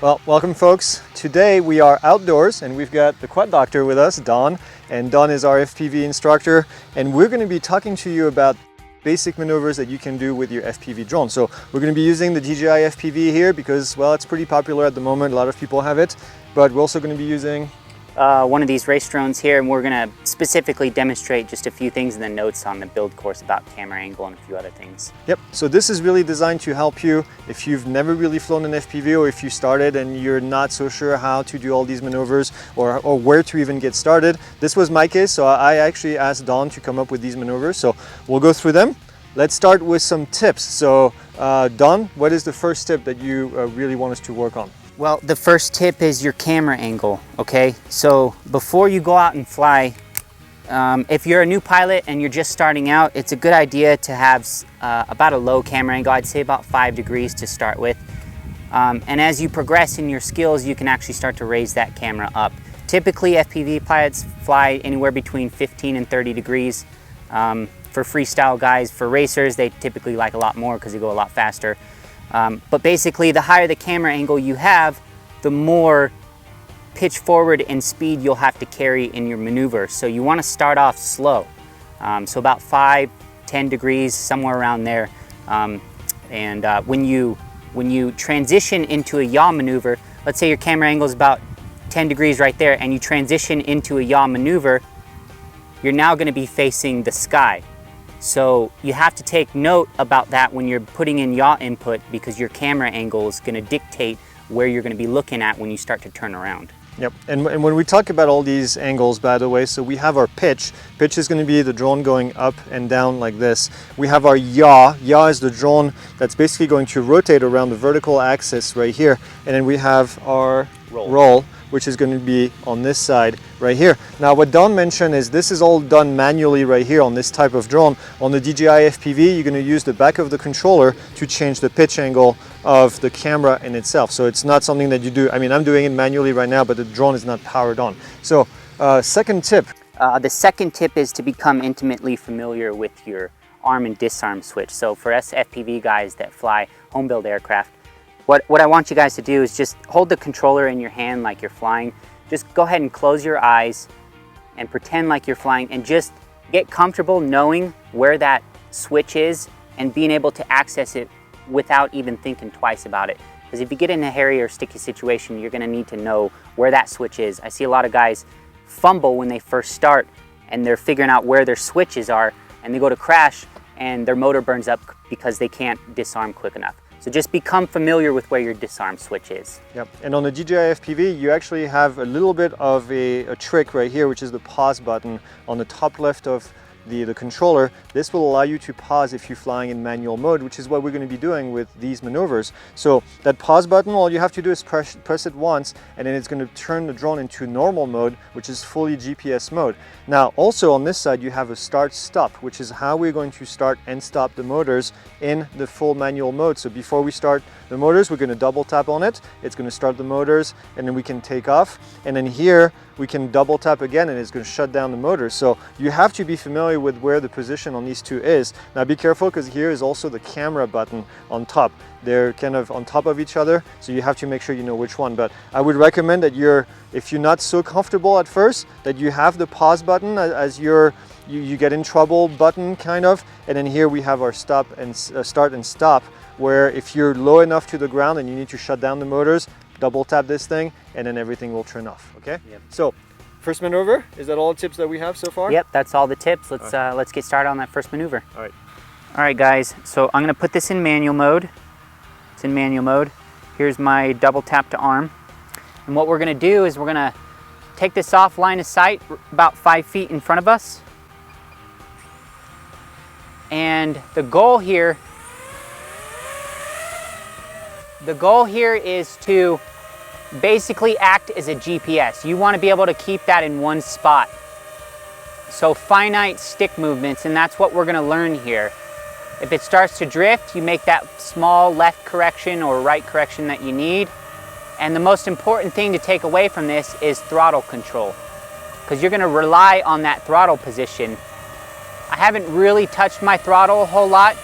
Well, welcome folks. Today we are outdoors and we've got the quad doctor with us, Don. And Don is our FPV instructor. And we're going to be talking to you about basic maneuvers that you can do with your FPV drone. So we're going to be using the DJI FPV here because, well, it's pretty popular at the moment. A lot of people have it. But we're also going to be using one of these race drones here, and we're going to specifically demonstrate just a few things in the notes on the build course about camera angle and a few other things. Yep, so this is really designed to help you if you've never really flown an FPV, or if you started and you're not so sure how to do all these maneuvers or where to even get started. This was my case, so I actually asked Don to come up with these maneuvers, so we'll go through them. Let's start with some tips. So Don, what is the first tip that you really want us to work on? Well, the first tip is your camera angle, okay? So before you go out and fly, if you're a new pilot and you're just starting out, it's a good idea to have about a low camera angle. I'd say about 5 degrees to start with. And as you progress in your skills, you can actually start to raise that camera up. Typically, FPV pilots fly anywhere between 15 and 30 degrees. For freestyle guys, for racers, they typically like a lot more because they go a lot faster. But basically, the higher the camera angle you have, the more pitch forward and speed you'll have to carry in your maneuver. So you want to start off slow. So about 5, 10 degrees, somewhere around there. When you transition into a yaw maneuver, let's say your camera angle is about 10 degrees right there, and you transition into a yaw maneuver, you're now going to be facing the sky. So you have to take note about that when you're putting in yaw input, because your camera angle is going to dictate where you're going to be looking at when you start to turn around. Yep, and when we talk about all these angles, by the way, so we have our pitch. Pitch is going to be the drone going up and down like this. We have our yaw. Yaw is the drone that's basically going to rotate around the vertical axis right here. And then we have our roll, which is going to be on this side right here. Now what Don mentioned is this is all done manually right here on this type of drone. On the DJI FPV, you're going to use the back of the controller to change the pitch angle of the camera in itself. So it's not something that you do, I mean, I'm doing it manually right now, but the drone is not powered on. So second tip. The second tip is to become intimately familiar with your arm and disarm switch. So for us FPV guys that fly home-built aircraft, what I want you guys to do is just hold the controller in your hand like you're flying. Just go ahead and close your eyes and pretend like you're flying, and just get comfortable knowing where that switch is and being able to access it without even thinking twice about it. Because if you get in a hairy or sticky situation, you're going to need to know where that switch is. I see a lot of guys fumble when they first start and they're figuring out where their switches are, and they go to crash and their motor burns up because they can't disarm quick enough. So just become familiar with where your disarm switch is. Yep, and on the DJI FPV, you actually have a little bit of a trick right here, which is the pause button on the top left of the controller. This will allow you to pause if you're flying in manual mode, which is what we're going to be doing with these maneuvers. So that pause button, all you have to do is press it once, and then it's going to turn the drone into normal mode, which is fully GPS mode. Now also on this side you have a start stop, which is how we're going to start and stop the motors in the full manual mode. So before we start the motors, we're going to double tap on it, it's going to start the motors, and then we can take off, and then here we can double tap again and it's going to shut down the motors. So you have to be familiar with where the position on these two is. Now be careful, because here is also the camera button on top. They're kind of on top of each other, so you have to make sure you know which one. But I would recommend that if you're not so comfortable at first, that you have the pause button as you get in trouble button kind of, and then here we have our stop and start and stop, where if you're low enough to the ground and you need to shut down the motors, double tap this thing and then everything will turn off. Okay. Yep. So first maneuver, is that all the tips that we have so far? Yep, that's all the tips. Let's get started on that first maneuver. All right guys, so I'm going to put this in manual mode. It's in manual mode. Here's my double tap to arm, and what we're going to do is we're going to take this off line of sight about 5 feet in front of us, and the goal here is to basically act as a GPS. You want to be able to keep that in one spot. So finite stick movements, and that's what we're going to learn here. If it starts to drift, you make that small left correction or right correction that you need. And the most important thing to take away from this is throttle control, because you're going to rely on that throttle position. I haven't really touched my throttle a whole lot,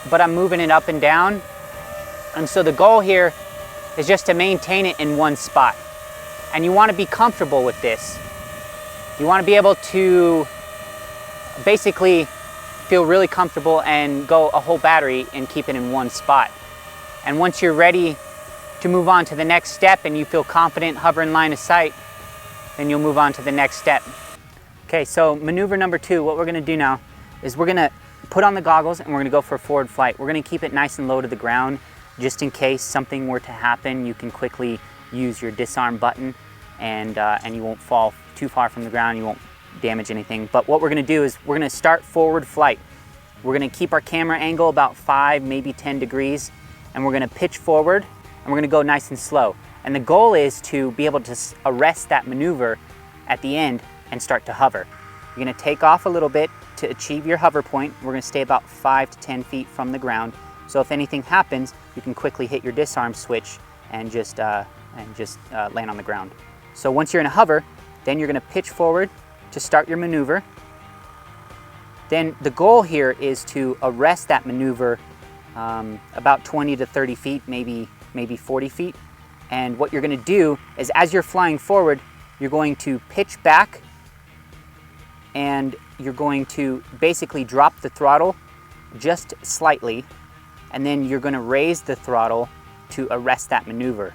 but I'm moving it up and down. And so the goal here is just to maintain it in one spot. And you want to be comfortable with this. You want to be able to basically feel really comfortable and go a whole battery and keep it in one spot. And once you're ready to move on to the next step and you feel confident hovering line of sight, then you'll move on to the next step. Okay, so maneuver number 2, what we're gonna do now is we're gonna put on the goggles and we're gonna go for a forward flight. We're gonna keep it nice and low to the ground just in case something were to happen. You can quickly use your disarm button and you won't fall too far from the ground, you won't damage anything. But what we're gonna do is we're gonna start forward flight. We're gonna keep our camera angle about 5, maybe 10 degrees, and we're gonna pitch forward and we're gonna go nice and slow. And the goal is to be able to arrest that maneuver at the end and start to hover. You're gonna take off a little bit to achieve your hover point. We're gonna stay about 5 to 10 feet from the ground. So if anything happens, you can quickly hit your disarm switch and just land on the ground. So once you're in a hover, then you're gonna pitch forward to start your maneuver. Then the goal here is to arrest that maneuver about 20 to 30 feet, maybe 40 feet. And what you're gonna do is as you're flying forward, you're going to pitch back and you're going to basically drop the throttle just slightly, and then you're gonna raise the throttle to arrest that maneuver.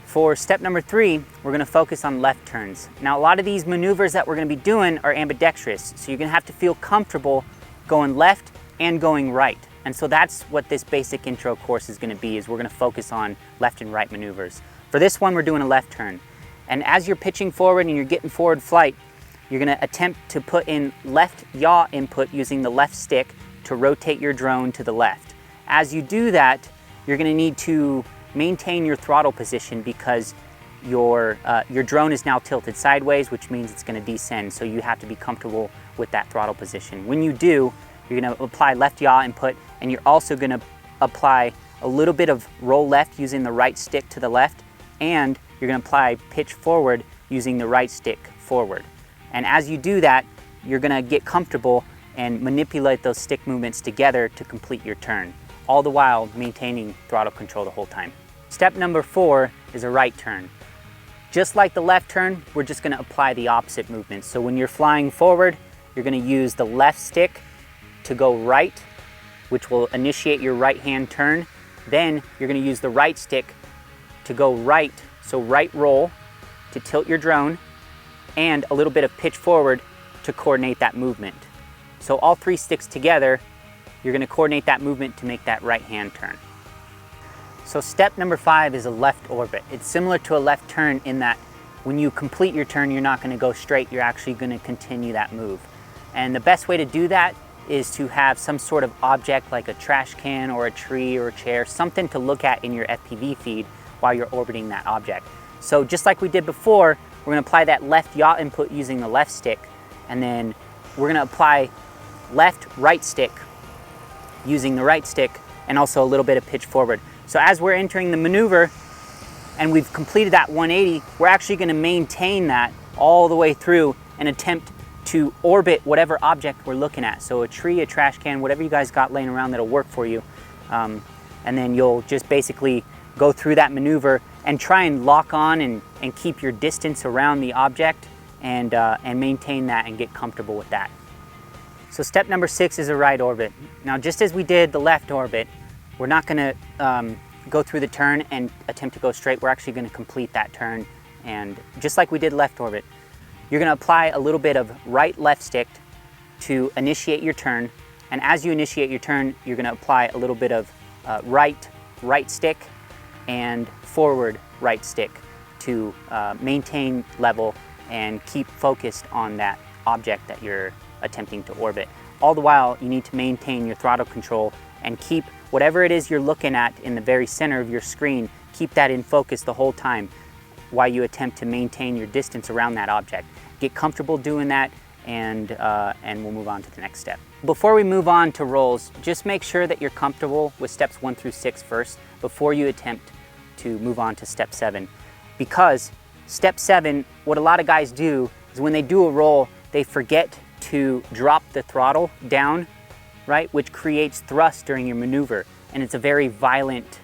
For step number 3, we're gonna focus on left turns. Now, a lot of these maneuvers that we're gonna be doing are ambidextrous, so you're gonna have to feel comfortable going left and going right. And so that's what this basic intro course is gonna be, is we're gonna focus on left and right maneuvers. For this one, we're doing a left turn. And as you're pitching forward and you're getting forward flight, you're gonna attempt to put in left yaw input using the left stick to rotate your drone to the left. As you do that, you're gonna need to maintain your throttle position because your drone is now tilted sideways, which means it's gonna descend. So you have to be comfortable with that throttle position. When you do, you're gonna apply left yaw input, and you're also gonna apply a little bit of roll left using the right stick to the left, and you're gonna apply pitch forward using the right stick forward. And as you do that, you're gonna get comfortable and manipulate those stick movements together to complete your turn, all the while maintaining throttle control the whole time. Step number 4 is a right turn. Just like the left turn, we're just gonna apply the opposite movement. So when you're flying forward, you're gonna use the left stick to go right, which will initiate your right hand turn. Then you're gonna use the right stick to go right, so right roll to tilt your drone, and a little bit of pitch forward to coordinate that movement. So all 3 sticks together, you're gonna coordinate that movement to make that right hand turn. So step number 5 is a left orbit. It's similar to a left turn in that when you complete your turn, you're not gonna go straight, you're actually gonna continue that move. And the best way to do that is to have some sort of object like a trash can or a tree or a chair, something to look at in your FPV feed while you're orbiting that object. So just like we did before, we're gonna apply that left yaw input using the left stick, and then we're gonna apply left right stick using the right stick, and also a little bit of pitch forward. So as we're entering the maneuver and we've completed that 180, we're actually gonna maintain that all the way through and attempt to orbit whatever object we're looking at. So a tree, a trash can, whatever you guys got laying around that'll work for you. And then you'll just basically go through that maneuver and try and lock on and keep your distance around the object and maintain that and get comfortable with that. So step number 6 is a right orbit. Now, just as we did the left orbit, we're not gonna go through the turn and attempt to go straight. We're actually gonna complete that turn, and just like we did left orbit, you're gonna apply a little bit of right left stick to initiate your turn, and as you initiate your turn, you're gonna apply a little bit of right stick and forward right stick to maintain level and keep focused on that object that you're attempting to orbit. All the while, you need to maintain your throttle control and keep whatever it is you're looking at in the very center of your screen, keep that in focus the whole time while you attempt to maintain your distance around that object. Get comfortable doing that, and we'll move on to the next step. Before we move on to rolls, just make sure that you're comfortable with steps 1 through 6 first before you attempt to move on to step 7. Because step 7, what a lot of guys do is when they do a roll, they forget to drop the throttle down, right? Which creates thrust during your maneuver, and it's a very violent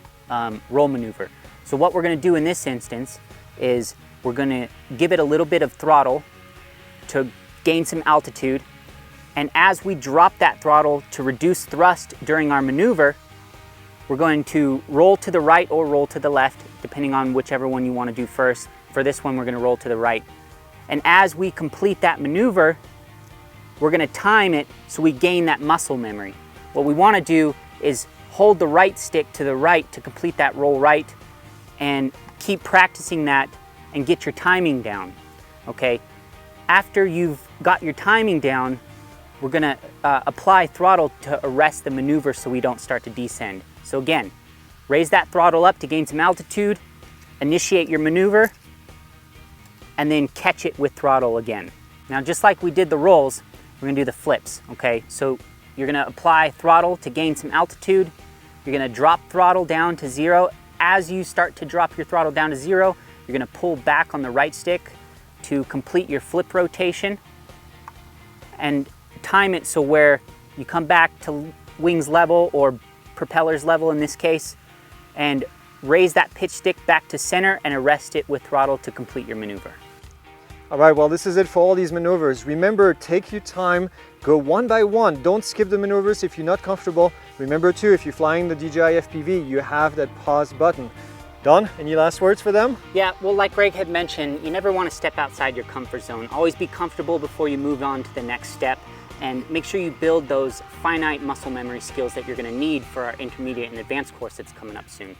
roll maneuver. So what we're going to do in this instance is we're going to give it a little bit of throttle to gain some altitude, and as we drop that throttle to reduce thrust during our maneuver, we're going to roll to the right or roll to the left, depending on whichever one you want to do first. For this one, we're going to roll to the right. And as we complete that maneuver, we're going to time it so we gain that muscle memory. What we want to do is hold the right stick to the right to complete that roll right, and keep practicing that and get your timing down, okay? After you've got your timing down, we're gonna apply throttle to arrest the maneuver so we don't start to descend. So again, raise that throttle up to gain some altitude, initiate your maneuver, and then catch it with throttle again. Now, just like we did the rolls, we're gonna do the flips, okay? So you're gonna apply throttle to gain some altitude. You're gonna drop throttle down to 0. As you start to drop your throttle down to 0, you're gonna pull back on the right stick to complete your flip rotation and time it so where you come back to wings level or propellers level in this case, and raise that pitch stick back to center and arrest it with throttle to complete your maneuver. All right, well, this is it for all these maneuvers. Remember, take your time, go one by one. Don't skip the maneuvers if you're not comfortable. Remember too, if you're flying the DJI FPV, you have that pause button. Don, any last words for them? Yeah, well, like Greg had mentioned, you never want to step outside your comfort zone. Always be comfortable before you move on to the next step, and make sure you build those finite muscle memory skills that you're going to need for our intermediate and advanced course that's coming up soon.